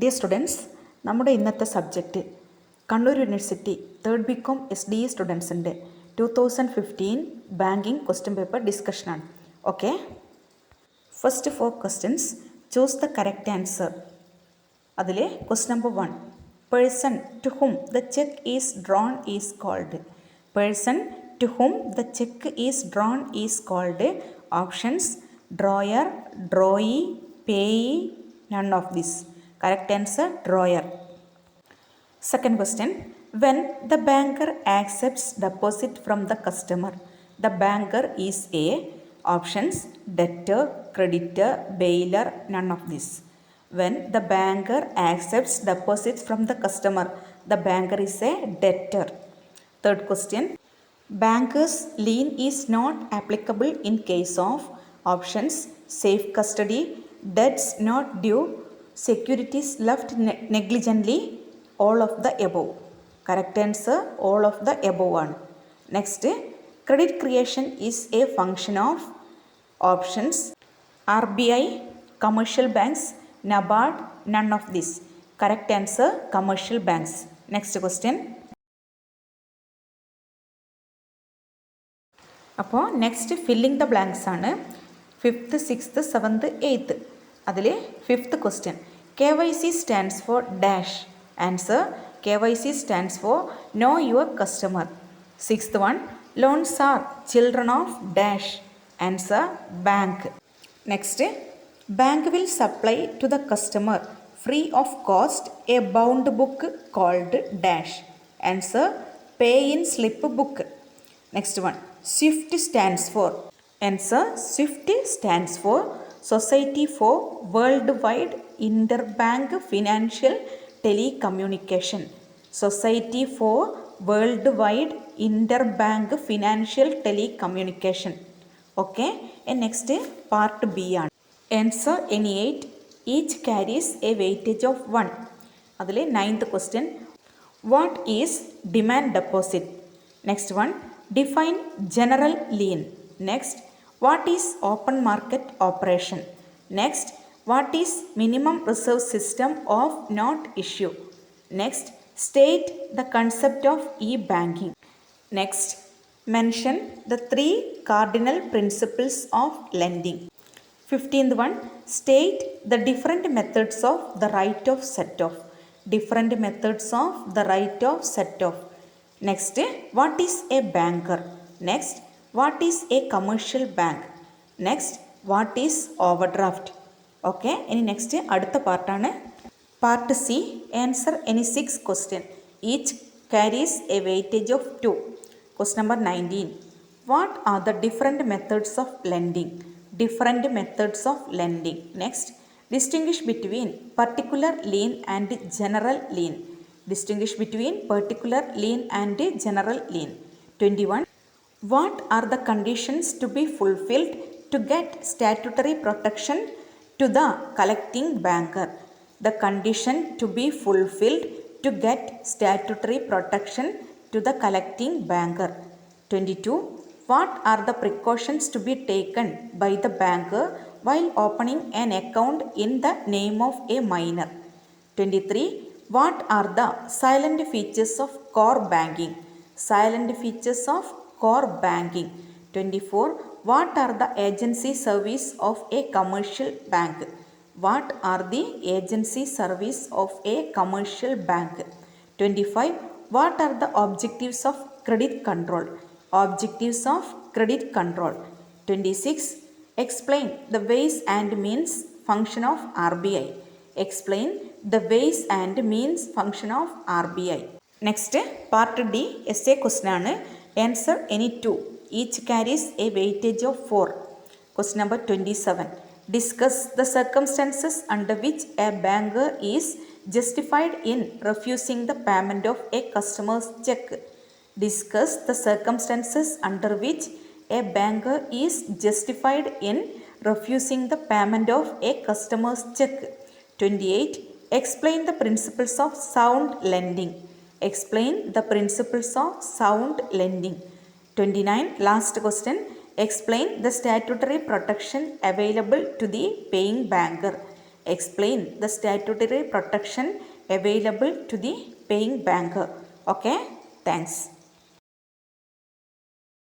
Dear students, നമ്മുടെ ഇന്നത്തെ subject Kannur university third BCom SDE സ്റ്റുഡൻസിൻ്റെ 2015 ബാങ്കിങ് ക്വസ്റ്റ്യൻ പേപ്പർ ഡിസ്കഷനാണ്. Okay, first 4 questions choose the correct answer. അതിൽ question number 1, person to whom the cheque is drawn is called. Person to whom the cheque is drawn is called. Options: drawer, drawee, payee, none of this. Correct answer: drawer. Second question, when the banker accepts deposit from the customer, the banker is a. Options: debtor, creditor, bailer, none of this. When the banker accepts deposits from the customer, the banker is a debtor. Third question, banker's lien is not applicable in case of. Options: safe custody, debts not due, securities left negligently, all of the above. Correct answer: all of the above one. Next, credit creation is a function of. Options: RBI, commercial banks, NABARD, none of this. Correct answer: commercial banks. Next question. അപ്പോൾ next filling the blanks ആണ്. 5th, 6th, 7th, 8th. അതിൽ 5th question, KYC stands for dash. Answer: KYC stands for know your customer. 6th one, loans are children of dash. Answer: bank. Next, bank will supply to the customer free of cost a bound book called dash. Answer: pay in slip book. Next one, SWIFT stands for. Answer: SWIFT stands for Society for Worldwide Interbank Financial Telecommunication. Society for Worldwide Interbank Financial Telecommunication. Okay, and next part B ആണ്. Answer any 8. Each carries a weightage of 1. അതിലെ 9th question, what is demand deposit? Next one, define general lien. Next, what is open market operation? Next, what is minimum reserve system of note issue? Next, state the concept of e-banking. Next, mention the 3 cardinal principles of lending. 15th one, state the different methods of the right of set off. Different methods of the right of set off. Next, what is a banker? Next, what is a commercial bank? Next, what is overdraft? Okay, ഇനി next അടുത്ത പാർട്ടാണ് part C. Answer any 6 question. Each carries A weightage of 2. Question number 19, what are the different methods of lending? Different methods of lending. Next, distinguish between particular lean and general lean. Distinguish between particular lien and general lien. 21, what are the conditions to be fulfilled to get statutory protection to the collecting banker? The condition to be fulfilled to get statutory protection to the collecting banker. 22, what are the precautions to be taken by the banker while opening an account in the name of a minor? 23, what are the silent features of core banking? Silent features of core banking. 24, what are the agency service of a commercial bank? What are the agency service of a commercial bank? 25, what are the objectives of credit control? Objectives of credit control. 26, explain the ways and means function of RBI. Explain the ways and means function of RBI. Next, part D, essay question ആണ്. Answer any 2. Each carries a weightage of 4. Question number 27, discuss the circumstances under which a banker is justified in refusing the payment of a customer's check. Discuss the circumstances under which a banker is justified in refusing the payment of a customer's check. 28, explain the principles of sound lending. Explain the principles of sound lending. 29, last question, explain the statutory protection available to the paying banker. explain the statutory protection available to the paying banker. Okay, thanks.